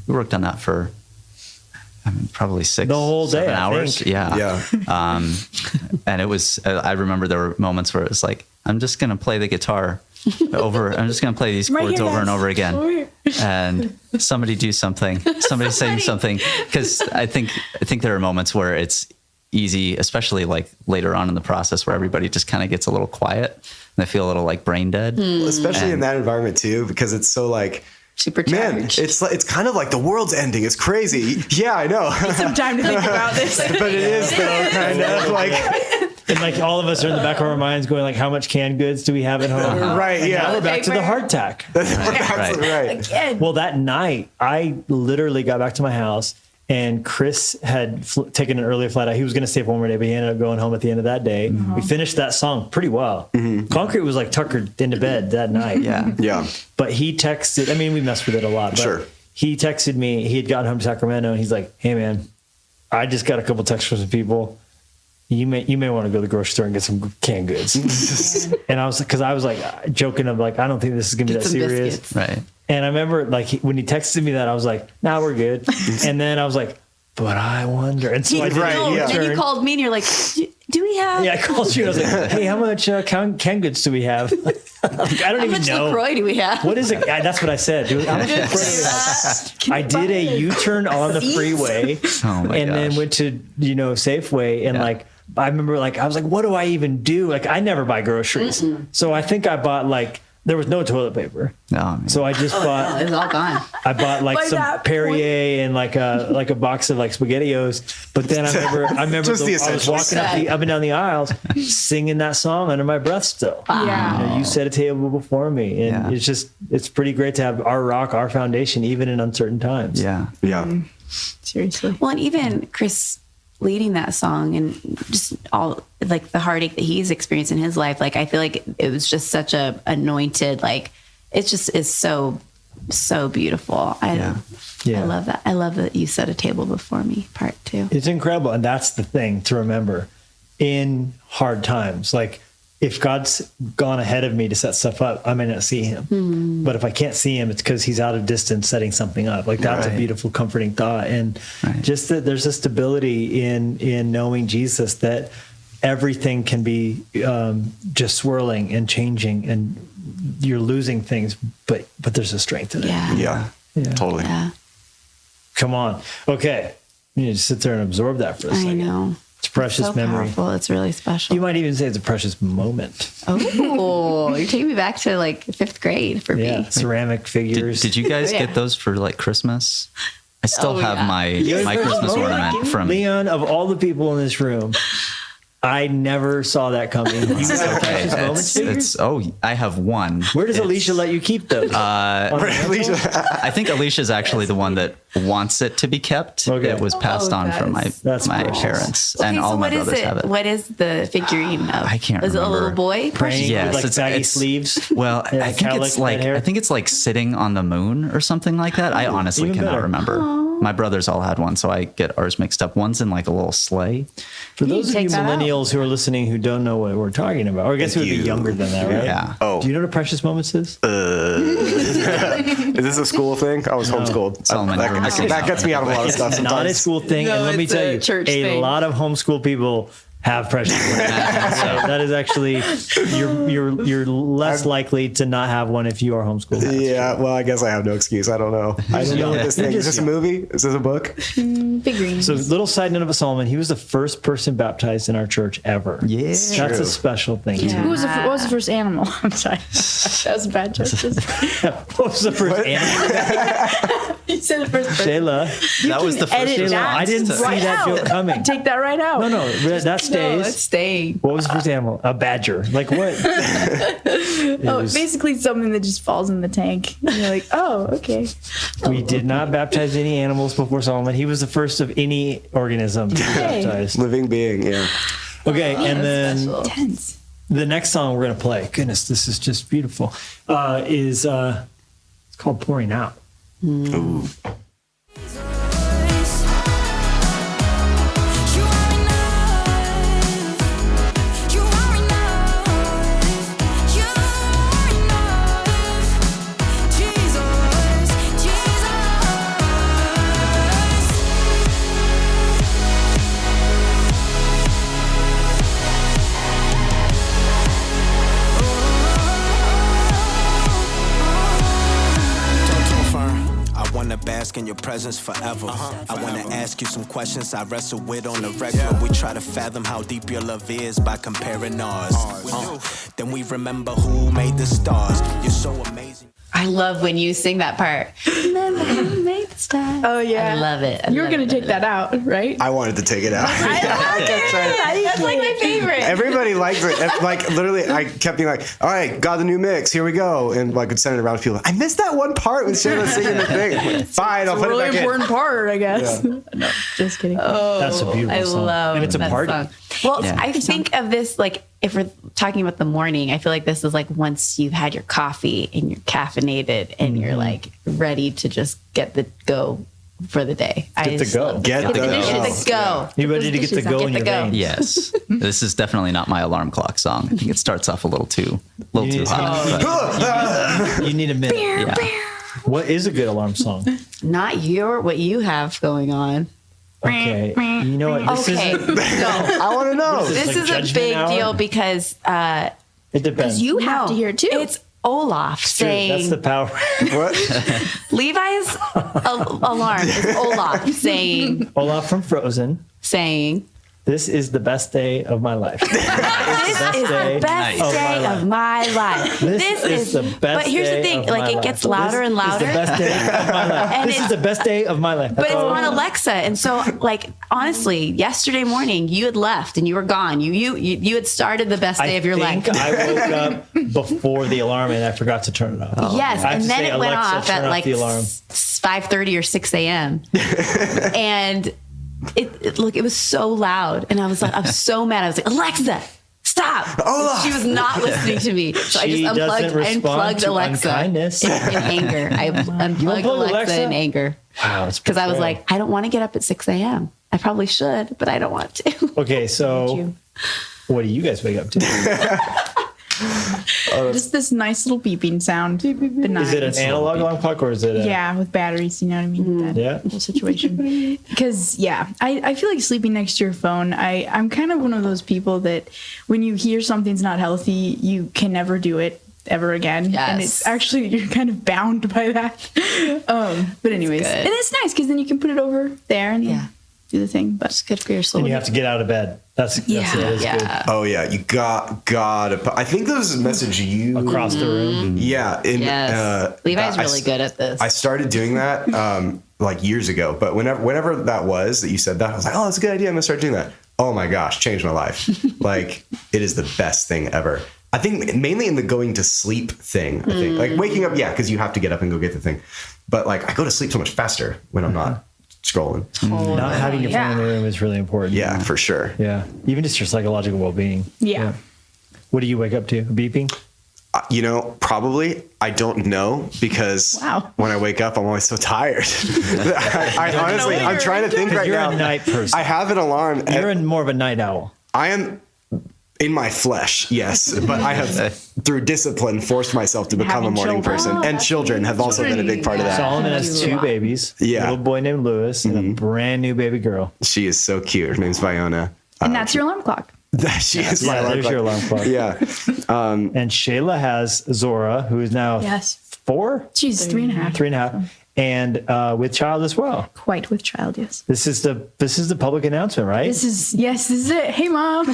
we worked on that for probably 6 The whole day, 7 I hours. think. Yeah. And it was, I remember there were moments where it was like, I'm just going to play the guitar I'm just going to play these Right chords here, over and guys. over again. Over here. And somebody do something, somebody saying something. Because I think there are moments where it's easy, especially like later on in the process, where everybody just kind of gets a little quiet and they feel a little like brain dead. Well, especially in that environment too, because it's so like, man, Supercharged. it's kind of like the world's ending. It's crazy. Yeah, I know. Some time to think about this. But it is though, kind of like, And like all of us are in the back of our minds going like, how much canned goods do we have at home? right. Now Yeah. we're back to the hardtack. Absolutely right. Again. Well, that night, I literally got back to my house, and Chris had taken an earlier flight out. He was going to stay for one more day, but he ended up going home at the end of that day. We finished that song pretty well. Concrete was like tuckered into bed that night. Yeah. But he texted, I mean, we messed with it a lot. But Sure. He texted me, he had gotten home to Sacramento, and he's like, hey, man, I just got a couple texts from some people. You may want to go to the grocery store and get some canned goods. And I was like joking of like, I don't think this is going to be Get that some serious. biscuits. Right. And I remember like when he texted me that, I was like, nah, we're good. And then I was like, but I wonder. And so I did. Then you called me and you're like, do we have? Yeah, I called you. I was like, hey, how much canned goods do we have? I don't How even much know. LaCroix do we have? What is it? That's what I said. Dude, how much LaCroix do we have? I did a U-turn on the freeway Oh my and then gosh. went to, Safeway and Yeah. I remember I was like, what do I even do? I never buy groceries. So I think I bought there was no toilet paper. Oh, man. So I just bought It's all gone. I bought By some that Perrier and like a box of SpaghettiOs. But then I remember Just the I was essentials. walking up and down the aisles singing that song under my breath still. Yeah. You set a table before me. And Yeah. it's pretty great to have our rock, our foundation, even in uncertain times. Yeah. Yeah. Seriously. Well, and even Chris leading that song and just all like the heartache that he's experienced in his life, I feel like it was just such a anointed, it just is so beautiful. Yeah. I love that. I love that you set a table before me, part 2. It's incredible. And that's the thing to remember in hard times. If God's gone ahead of me to set stuff up, I may not see him. But if I can't see him, it's because he's out of distance setting something up. That's a Right. beautiful, comforting thought. And Right. just that there's a stability in knowing Jesus that everything can be just swirling and changing and you're losing things, but there's a strength in it. Yeah. Yeah. Totally. Yeah. Come on. Okay. You need to sit there and absorb that for a I second. know. It's a precious So memory. powerful. It's really special. You might even say it's a precious moment. Oh, you're taking me back to 5th grade for Yeah. me. Ceramic figures. Did you guys Yeah. get those for Christmas? I still Oh, have yeah. my Christmas ornament from. Leon, of all the people in this room, I never saw that coming. You It's have a okay. precious moments figures? I have one. Where does It's- Alicia let you keep those? I think Alicia's actually the one that wants it to be kept. Okay. It was passed on from that's my precious. parents, Okay, and all so my what is brothers it? have it. What is the figurine of? I can't Is it a little remember. boy? Praying Yes, with it's- baggy it's- sleeves. Well, Yeah, I think cowlick, it's red hair. sitting on the moon or something like that. I honestly Even cannot better. remember. My brothers all had one, so I get ours mixed up. One's in a little sleigh. For those of take you that out. millennials who are listening who don't know what we're talking about, or I guess who would be you. younger than that, right? Yeah. Oh. Do you know what a precious moments is? Is this a school thing? I was homeschooled. Solomon, you're missing That gets me out of a lot of stuff It's not a sometimes. school thing. No, and let me it's tell a you, church a thing. lot of homeschool people have precious moments. So that is actually, you're less likely to not have one if you are homeschooled. Yeah, well, I guess I have no excuse. I don't know. I don't know what this thing. You're Is just this a movie? Is this a book? Figurines. So, little side note of Solomon, he was the first person baptized in our church ever. Yeah. That's True. a special thing. Yeah. What was the first animal? I'm sorry. That was a bad joke. What was the first animal? You said the first person. Shayla. That was the first. edit Shayla, that I didn't see right that out. joke coming. Take that right out. No, that stays. No, it's staying. What was the first animal? A badger. Like what? Oh, basically something that just falls in the tank. And you're like, oh, okay. We did not baptize any animals before Solomon. He was the first of any organism to be Hey. baptized. Living being, yeah. Okay, and then Special. Tense. the next song we're gonna play. Goodness, this is just beautiful. Is it's called "Pouring Out." Ooh. I wanna bask in your presence forever. I wanna ask you some questions I wrestle with on the regular. We try to fathom how deep your love is by comparing ours. Then we remember who made the stars. You're so amazing. I love when you sing that part. Oh, yeah. I love it. You're going to take that out, right? I wanted to take it out. That's like my favorite. Everybody likes it. Like literally, I kept being like, "All right, got the new mix. Here we go," and like would send it around to people. I missed that one part with Shayla singing the thing. I'm like, fine, I'll put Really it back important part, I guess. Yeah. No, just kidding. That's a beautiful I song, love and it's a that party. song. Well, Yeah. I think of this if we're talking about the morning, I feel like this is once you've had your coffee and you're caffeinated and you're ready to just get the go for the day. Get the go. Get the Get the go. You ready to get the dishes go out. in Get your the go. veins? Yes, this is definitely not my alarm clock song. I think it starts off a little too hot. You need a minute. Yeah. What is a good alarm song? Not what you have going on. Okay, you know what? This Okay, isn't. no. I want to know. This like is a Judgment big Hour? deal because It depends. Because you have to hear it too. It's Olaf True, saying, that's the power. What? Levi's alarm is Olaf Olaf from Frozen. saying, This is the best day of my life. this is the best day of my life. This is the best But here's the day thing, of like my it life. gets louder and louder. This is the best day of my life. And This is it's- the best day of my life. But That's it's all. on Alexa, and so like honestly, yesterday morning you had left and you were gone. You had started the best day of your life. I woke up before the alarm and I forgot to turn it off. Yes, I have and to then say, it went Alexa, off turn at like the alarm. 5:30 or 6 a.m. and it was so loud, and I was so mad. I was like, Alexa, stop! She was not listening to me, so I just She doesn't unplugged. I respond unplugged to Alexa unkindness. in anger. I unplugged unplugged Alexa Alexa? in anger Wow, it's because I was betrayal. like, I don't want to get up at 6 a.m. I probably should, but I don't want to. Okay, so what do you guys wake up to? Just this nice little beeping sound. Is it an analog alarm clock or is it a... Yeah, with batteries, you know what I mean? That Yeah. whole situation. Because, I feel like sleeping next to your phone, I'm kind of one of those people that when you hear something's not healthy, you can never do it ever again. Yes. And it's actually, you're kind of bound by that. But anyways, good. and it's nice because then you can put it over there and Yeah. do the thing. But It's good for your soul. And you have to get out of bed. That's it. It's yeah. Oh yeah, you gotta. I think there was a message you good. Across the room. Yeah, Yes. Levi's really good at this. I started doing that like years ago, but whenever that was that you said that, I was like, oh, that's a good idea. I'm gonna start doing that. Oh my gosh, changed my life. Like it is the best thing ever. I think mainly in the going to sleep thing. I think like waking up, because you have to get up and go get the thing. But like I go to sleep so much faster when I'm not scrolling. Not having your phone in the room is really important. Yeah, for sure. Yeah. Even just your psychological well-being. Yeah. What do you wake up to? Beeping? Probably. I don't know because Wow. when I wake up, I'm always so tired. I honestly, I'm trying to think right You're now. a night person. I have an alarm. You're more of a night owl. I am in my flesh, yes, but I have, through discipline, forced myself to become a Having morning children. person. And children have also been a big part of that. Solomon has 2 babies. Yeah. A little boy named Lewis and a brand new baby girl. She is so cute. Her name's Fiona. and that's your alarm clock. She is my Yeah, alarm there's clock. your alarm clock. Yeah. And Shayla has Zora, who is now Yes. 4, She's 3.5. 3.5, and with child as well. Quite with child, yes. This is the public announcement, right? This is it. Hey, Mom.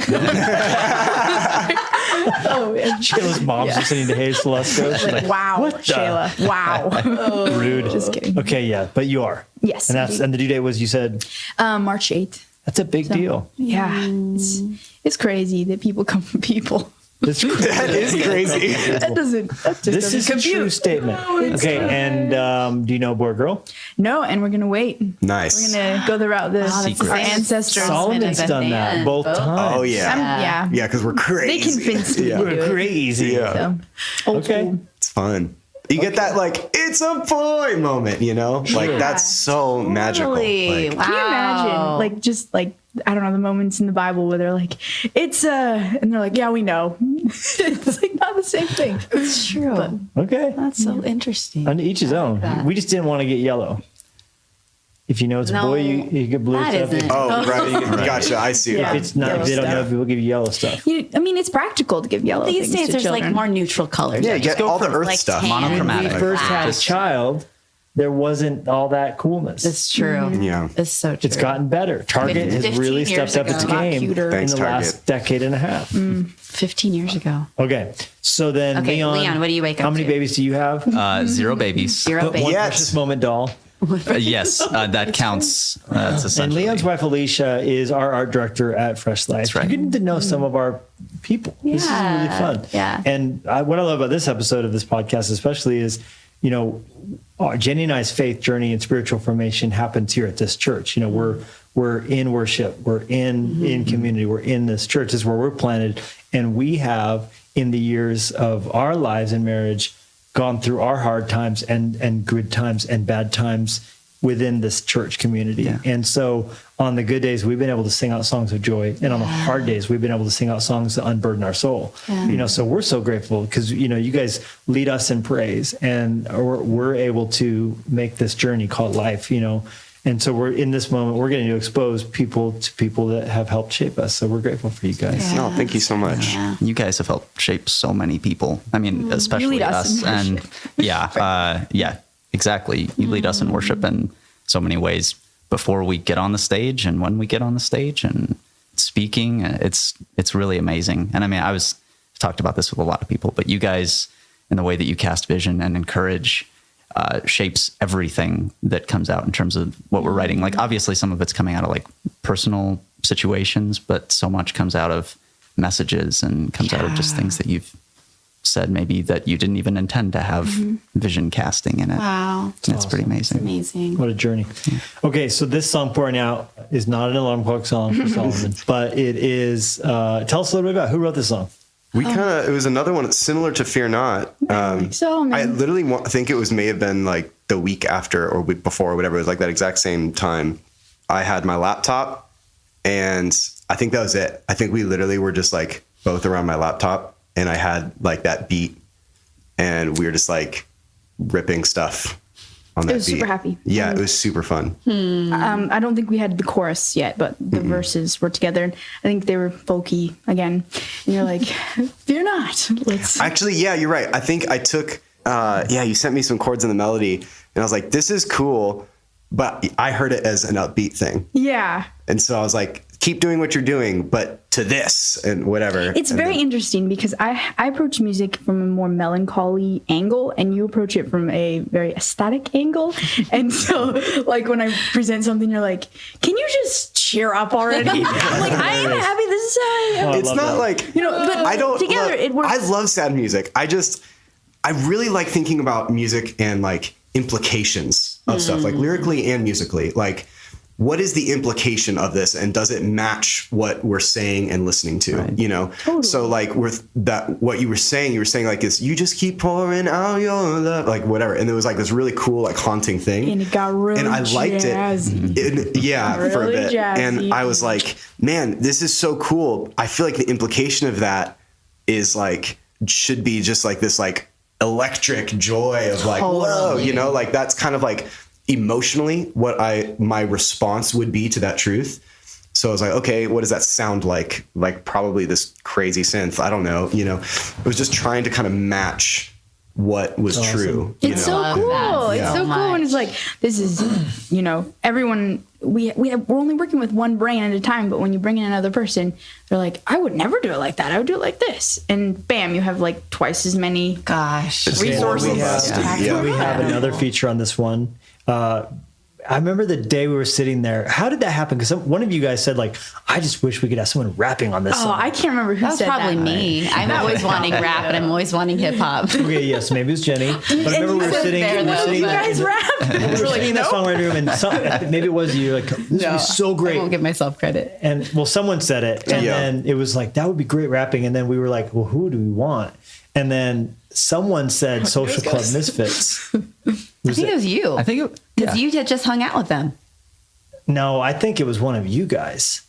Oh, and Shayla's mom's listening to Hayes Luskos. She's like, wow, what the- Shayla. Wow. Rude. Just kidding. Okay, yeah, but you are. Yes, And indeed. the due date was, you said, March 8th. that's a big deal. Yeah. It's crazy that people come from people. That is crazy. That just This doesn't is a true compute. statement. Okay, and do you know boy or girl? No, and we're going to wait. Nice. We're going to go the route that that's our the same as ancestors. Solomon's done that both times. Oh, yeah. Yeah. Yeah, because we're They crazy. convinced me Yeah. to do We're it. crazy. Yeah. So, old Okay. school. It's fun. You get that, like, it's a boy moment, you know? Like, that's so magical. Totally. Like, Wow. Can you imagine, like, just like, I don't know, the moments in the Bible where they're like, it's and they're like, yeah, we know. It's like not the same thing. It's true. Okay. That's so interesting. On each his own. that. We just didn't want to get yellow. If you know it's a No, boy, you get blue that stuff. isn't. oh, right. Gotcha. I see. Yeah. If it's not, Yellow they don't know, stuff. people give you yellow stuff. I mean, it's practical to give yellow These things days, to there's children. like more neutral colors. Yeah, you Just get go all the from, earth like, stuff. tan, Monochromatic. When we first had a black. child, there wasn't all that coolness. It's true. Yeah. It's so true. It's gotten better. Target has 15 really years stepped up ago. its A lot game cuter. Thanks, in the Target. last decade and a half. 15 years ago. Okay, so then Okay, Leon, what do you wake up How many to? babies do you have? 0 babies. Zero One baby. Yes. precious moment doll. Yes, that counts. That's And essentially. Leon's wife Alicia is our art director at Fresh Life. That's right. You get to know some of our people. This is really fun. Yeah. And what I love about this episode of this podcast, especially, is Jennie and I's faith journey and spiritual formation happens here at this church. We're in worship, we're in community, we're in this church. This is where we're planted, and we have in the years of our lives in marriage gone through our hard times and good times and bad times within this church community. Yeah. And so on the good days, we've been able to sing out songs of joy. And on the hard days, we've been able to sing out songs that unburden our soul. So we're so grateful because, you guys lead us in praise, and we're able to make this journey called life, And so we're in this moment, we're getting to expose people to people that have helped shape us. So we're grateful for you guys. No, thank you so much. Yeah. You guys have helped shape so many people. I mean, especially lead us us. in And yeah, exactly. You lead us in worship in so many ways before we get on the stage and when we get on the stage and speaking. It's really amazing. And I mean, I've talked about this with a lot of people, but you guys, in the way that you cast vision and encourage, shapes everything that comes out in terms of what we're writing. Like, obviously some of it's coming out of like personal situations, but so much comes out of messages and comes out of just things that you've said, maybe that you didn't even intend to have vision casting in it. Wow. It's pretty amazing. Amazing. What a journey. Okay, so this song, Pouring Out, is not an alarm clock song for Solomon, but it is, tell us a little bit about who wrote this song. We it was another one similar to Fear Not. Solomon. I literally think it may have been like the week after or week before or whatever. It was like that exact same time. I had my laptop and I think that was it. I think we literally were just like both around my laptop and I had like that beat and we were just like ripping stuff on that beat. It was super happy. Yeah, it was super fun. I don't think we had the chorus yet, but the verses were together. And I think they were folky again. And you're like, fear not. Let's. Actually, yeah, you're right. I think I took, you sent me some chords in the melody and I was like, this is cool, but I heard it as an upbeat thing. Yeah. And so I was like, keep doing what you're doing, but to this and whatever. It's very interesting because I approach music from a more melancholy angle and you approach it from a very ecstatic angle. And so like when I present something, you're like, can you just cheer up already? I'm like, I am happy this is how It's not that. like, but I don't together it works. I love sad music. I really like thinking about music and like implications of stuff, like lyrically and musically. Like, what is the implication of this and does it match what we're saying and listening to, you know? Totally. So like with that, what you were saying like this, you just keep pouring out your love, like whatever. And it was like this really cool, like haunting thing. And it got really and I liked jazzy. it for a Really bit. jazzy. And I was like, man, this is so cool. I feel like the implication of that is like, should be just like this, like electric joy of like, whoa, you know, like that's kind of like, emotionally what my response would be to that truth. So I was like, okay, what does that sound like? Like probably this crazy synth. I don't know. You know, it was just trying to kind of match what was true. You It's know? so cool. that It's so so cool. And it's like, this is, you know, everyone, we're only working with one brain at a time, but when you bring in another person, they're like, I would never do it like that. I would do it like this. And bam, you have like twice as many. Gosh. Resources. We have another feature on this one. I remember the day we were sitting there. How did that happen? Because one of you guys said, like, I just wish we could have someone rapping on this Oh, song. I can't remember who That was said probably that. me. I'm always wanting rap and I'm always wanting hip hop. Okay, yes, maybe it was Jennie. But I remember we were said sitting there, though, there. You guys rap. We were sitting in the songwriting room, and maybe it was you. Like, this would be so I great. won't give myself credit. And well, someone said it, and then it was like that would be great rapping. And then we were like, well, who do we want? And then someone said Social Club Misfits. I think it was you. I think Because you had just hung out with them. No, I think it was one of you guys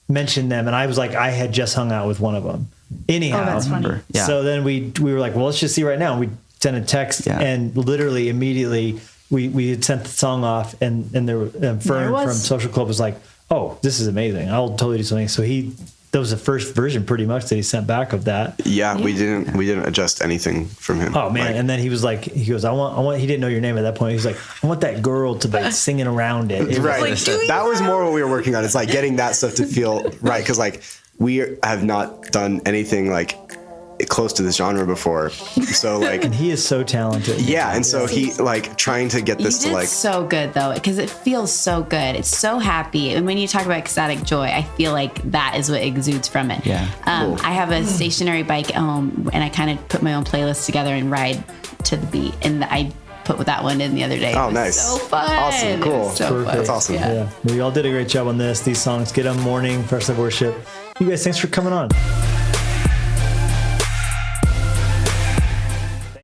mentioned them, and I was like, I had just hung out with one of them. Anyhow, Oh, that's funny. Yeah. So then we were like, well, let's just see right now. We sent a text, and literally immediately we had sent the song off, and there were Fern from Social Club was like, oh, this is amazing. I'll totally do something. So that was the first version pretty much that he sent back of that. Yeah, we didn't adjust anything from him. Oh man! Like, and then he was like, he goes, I want. He didn't know your name at that point. He's like, I want that girl to be singing around it. It was right. like, That was more what we were working on. It's like getting that stuff to feel right. Cause like we have not done anything like close to this genre before. So like, and he is so talented. yeah. And so he like trying to get this You to did like, so good though, because it feels so good. It's so happy. And when you talk about ecstatic joy, I feel like that is what exudes from it. Yeah. Cool. I have a stationary bike at home, and I kind of put my own playlist together and ride to the beat. And I put that one in the other day. Oh, It was nice. So fun. Awesome. It Cool. was so Perfect. fun. That's awesome. Yeah. We all did a great job on this. These songs, Get Up Morning, Fresh Love Worship. You guys, thanks for coming on.